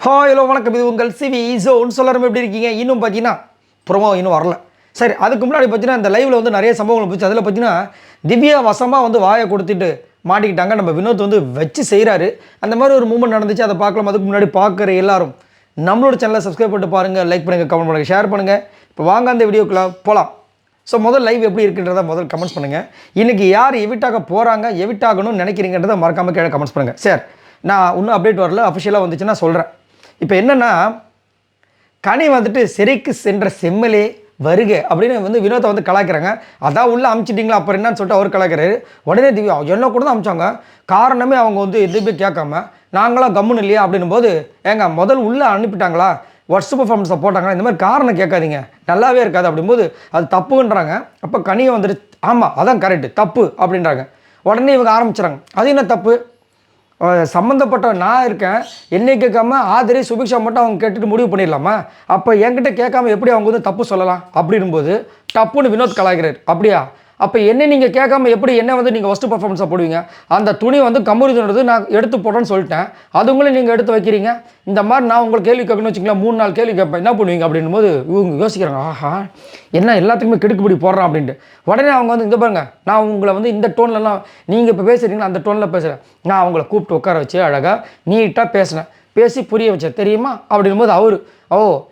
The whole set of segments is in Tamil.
ஹலோ வணக்கம், இது உங்கள் சிவி ஜோன். சொல்லணும் எப்படி இருக்கீங்க? இன்னும் பார்த்தீங்கன்னா ப்ரோமோ இன்னும் வரல. சரி, அதுக்கு முன்னாடி பார்த்தீங்கன்னா இந்த லைவில் வந்து நிறைய சம்பவங்கள் போச்சு. அதில் பார்த்தீங்கன்னா திவ்யா வசமாக வந்து வாயை கொடுத்துட்டு மாட்டிக்கிட்டாங்க. நம்ம வினோத் வந்து வச்சு செய்கிறாரு. அந்த மாதிரி ஒரு மூமெண்ட் நடந்துச்சு, அதை பார்க்கலாம். அதுக்கு முன்னாடி பார்க்குற எல்லாரும் நம்மளோட சேனலை சப்ஸ்கிரைப் பண்ணிட்டு பாருங்கள், லைக் பண்ணுங்கள், கமெண்ட் பண்ணுங்கள், ஷேர் பண்ணுங்கள். இப்போ வாங்க அந்த வீடியோக்குள்ளே போகலாம். ஸோ முதல் லைவ் எப்படி இருக்குன்றதை முதல் கமெண்ட்ஸ் பண்ணுங்கள். இன்றைக்கி யார் எவிட்டாக போகிறாங்க, எவிட்டாகணும்னு நினைக்கிறீங்கன்றதை மறக்காமல் கீழே கமெண்ட்ஸ் பண்ணுங்கள். சரி, நான் இன்னும் அப்டேட் வரல, அஃபிஷியலாக வந்துச்சுன்னா சொல்கிறேன். இப்போ என்னென்னா, கனி வந்துட்டு சிறைக்கு சென்ற செம்மலே வருக அப்படின்னு வந்து வினோத்தை வந்து கலாய்க்கிறாங்க. அதான் உள்ளே அமுச்சிட்டிங்களா, அப்புறம் என்னன்னு சொல்லிட்டு அவர் கலாய்க்கிறாரு. உடனே திவ்யா என்ன கூட தான் அமிச்சாங்க, காரணமே அவங்க வந்து எதுவுமே கேட்காம நாங்களாம் கம்முன்னு இல்லையா அப்படின்னும் போது, ஏங்க முதல் உள்ளே அனுப்பிட்டாங்களா, ஒர்ஸ்ட் பர்ஃபார்மன்ஸை போட்டாங்களா, இந்த மாதிரி காரணம் கேட்காதீங்க, நல்லாவே இருக்காது அப்படிங்கும்போது அது தப்புன்றாங்க. அப்போ கனியை வந்துட்டு ஆமாம் அதான் கரெக்டு, தப்பு அப்படின்றாங்க. உடனே இவங்க ஆரம்பிச்சுறாங்க, அது என்ன தப்பு, சம்மந்தப்பட்ட நான் இருக்கேன், என்னை கேட்காம ஆதிரி சுபிக்ஷா மட்டும் அவங்க கேட்டுட்டு முடிவு பண்ணிடலாமா, அப்போ என்கிட்ட கேட்காம எப்படி அவங்க வந்து தப்பு சொல்லலாம் அப்படின்போது டப்புன்னு வினோத் கலாய்கிறார். அப்படியா, அப்போ என்ன நீங்கள் கேட்காம எப்படி என்ன வந்து நீங்கள் ஃபஸ்ட்டு பர்ஃபார்மன்ஸாக போடுவீங்க, அந்த துணி வந்து கமுறுதுன்றது நான் எடுத்து போடுறேன்னு சொல்லிட்டேன், அதுங்களும் நீங்கள் எடுத்து வைக்கிறீங்க, இந்த மாதிரி நான் உங்களுக்கு கேள்வி கேட்கணும்னு வச்சுக்கலாம், 3 நாள் கேள்வி கேட்பேன், என்ன பண்ணுவீங்க அப்படின்னும் போது இவங்க யோசிக்கிறாங்க, ஆஹா என்ன எல்லாத்துக்குமே கெடுக்குப்படி போடுறான் அப்படின்ட்டு. உடனே அவங்க வந்து இந்த பாருங்க, நான் உங்களை வந்து இந்த டோன்லலாம் நீங்கள் இப்போ பேசுகிறீங்களா அந்த டோனில் பேசுகிறேன், நான் அவங்கள கூப்பிட்டு உட்கார வச்சு அழகாக நீட்டாக பேசினேன், பேசி புரிய வச்சேன் தெரியுமா அப்படின்னும் போது அவர்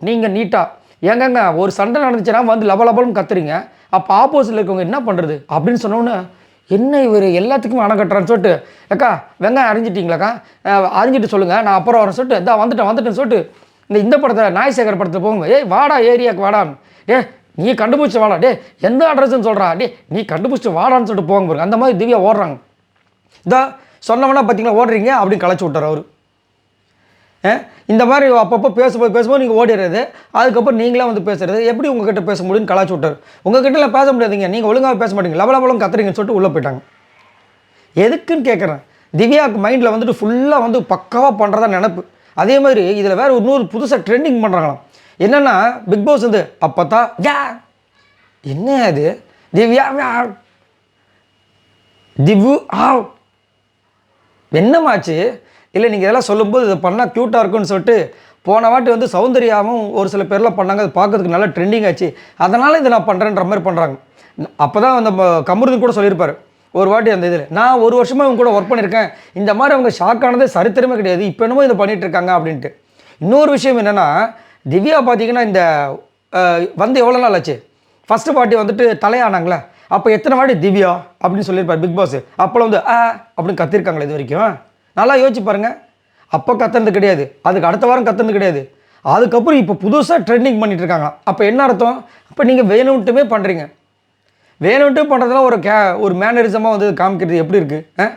நீங்கள் நீட்டாக எங்கங்க ஒரு சண்டை நடந்துச்சுன்னா வந்து லபலபலம் கத்துறீங்க, அப்போ ஆப்போசிட்டில் இருக்கவங்க என்ன பண்ணுறது அப்படின்னு சொன்னோன்னே, என்ன இவர் எல்லாத்துக்குமே அணை கட்டுறான்னு சொல்லிட்டு, அக்கா வெங்காயம் அரிஞ்சிட்டிங்களாக்கா, அரிஞ்சிட்டு சொல்லுங்கள் நான் அப்புறம் வரேன் சொல்லிட்டு, இதான் வந்துட்டேன்னு சொல்லிட்டு இந்த படத்தை நாய்சேகர் படத்தில் போங்க, ஏய் வாடா ஏரியாவுக்கு வாடான்னு, நீ கண்டுபிடிச்சி வாடா, எந்த அட்ரஸ்ன்னு சொல்கிறா, நீ கண்டுபிடிச்சி வாடான்னு சொல்லிட்டு போங்க பாருங்க. அந்த மாதிரி திவ்யா ஓடுறாங்க. இதான் சொன்னவனா பார்த்தீங்களா ஓடுறீங்க அப்படின்னு களைச்சி விட்டார் அவர். இந்த மாதிரி அப்பப்போ பேசும்போது நீங்கள் ஓடிடுறது, அதுக்கப்புறம் நீங்களே வந்து பேசுகிறது, எப்படி உங்ககிட்ட பேச முடியும்னு கலாச்சி விட்டார். உங்ககிட்டலாம் பேச முடியாதுங்க, நீங்கள் ஒழுங்காக பேச மாட்டீங்க, லவலவலம் கத்துறீங்கன்னு சொல்லிட்டு உள்ளே போயிட்டாங்க. எதுக்குன்னு கேட்குறேன், திவ்யாவுக்கு மைண்டில் வந்துட்டு ஃபுல்லாக வந்து பக்காவாக பண்ணுறதா நினப்பு. அதே மாதிரி இதில் வேறு இன்னொரு புதுசாக ட்ரெண்டிங் பண்ணுறாங்களாம். என்னென்னா பிக் பாஸ் வந்து அப்போ தான் என்ன அது திவ்யா திவ்வு என்னமாச்சு, இல்லை நீங்கள் இதெல்லாம் சொல்லும்போது இதை பண்ணால் க்யூட்டாக இருக்குன்னு சொல்லிட்டு போன வாட்டி வந்து சௌந்தர்யாவும் ஒரு சில பேர்லாம் பண்ணாங்க, அது பார்க்கறதுக்கு நல்லா ட்ரெண்டிங் ஆச்சு, அதனால் இதை நான் பண்ணுறேன்ற மாதிரி பண்ணுறாங்க. அப்போ தான் அந்த கமருதன் கூட சொல்லியிருப்பார் ஒரு வாட்டி அந்த இதில், நான் ஒரு வருஷமாக இவங்க கூட ஒர்க் பண்ணியிருக்கேன், இந்த மாதிரி அவங்க ஷாக் ஆனதே சரித்திரமே கிடையாது, இப்போ என்னமோ இதை பண்ணிகிட்ருக்காங்க அப்படின்ட்டு. இன்னொரு விஷயம் என்னென்னா, திவ்யா பார்த்தீங்கன்னா இந்த வந்து எவ்வளோ நாள் ஆச்சு, ஃபஸ்ட்டு பார்ட்டி வந்துட்டு தலையானாங்களே, அப்போ எத்தனை வாட்டி திவ்யா அப்படின்னு சொல்லியிருப்பார் பிக் பாஸ், அப்போலாம் வந்து அப்படின்னு கத்திருக்காங்களே இது வரைக்கும், நல்லா யோசிச்சு பாருங்கள். அப்போ கத்துறது கிடையாது, அதுக்கு அடுத்த வாரம் கத்துறது கிடையாது, அதுக்கப்புறம் இப்போ புதுசாக ட்ரெண்டிங் பண்ணிகிட்டு இருக்காங்க. அப்போ என்ன அர்த்தம், அப்போ நீங்கள் வேணும்ட்டுமே பண்ணுறீங்க, வேணும்ட்டு பண்ணுறதுலாம் ஒரு மேனரிசமாக வந்து காமிக்கிறது எப்படி இருக்குது.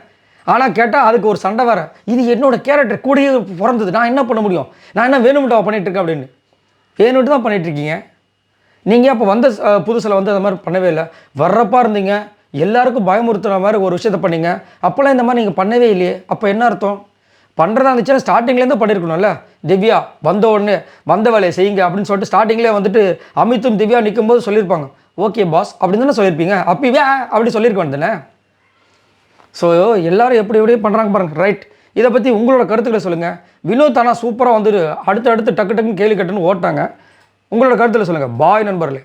ஆனால் கேட்டால் அதுக்கு ஒரு சண்டை வேறு, இது என்னோடய கேரக்டர் கூடயே பிறந்தது, நான் என்ன பண்ண முடியும், நான் என்ன வேணும்ட்டு பண்ணிகிட்ருக்கேன் அப்படின்னு. வேணும்ட்டு தான் பண்ணிகிட்ருக்கீங்க நீங்கள். அப்போ வந்த புதுசில் வந்து அந்த மாதிரி பண்ணவே இல்லை, வர்றப்பா இருந்தீங்க, எல்லாருக்கும் பயமுறுத்துகிற மாதிரி ஒரு விஷயத்த பண்ணீங்க, அப்போல்லாம் இந்த மாதிரி நீங்கள் பண்ணவே இல்லையே, அப்போ என்ன அர்த்தம், பண்ணுறதா இருந்துச்சுன்னா ஸ்டார்டிங்லேருந்து பண்ணியிருக்கணும்ல. திவ்யா வந்த உடனே வந்த வேலையை செய்யுங்க அப்படின்னு சொல்லிட்டு ஸ்டார்டிங்லேயே வந்துட்டு அமித்தும் திவ்யா நிற்கும்போது சொல்லியிருப்பாங்க, ஓகே பாஸ் அப்படின்னு தானே சொல்லியிருப்பீங்க, அப்பவே அப்படி சொல்லியிருக்க வேண்டியதானே. ஸோ எல்லோரும் எப்படி பண்ணுறாங்க பாருங்கள். ரைட், இதை பற்றி உங்களோட கருத்துக்களை சொல்லுங்கள். வினோத் ஆனால் சூப்பராக வந்துட்டு அடுத்து டக்கு டக்குன்னு கேள்வி கட்டுன்னு ஓட்டாங்க. உங்களோட கருத்தில் சொல்லுங்கள். பாய் நண்பர்களே.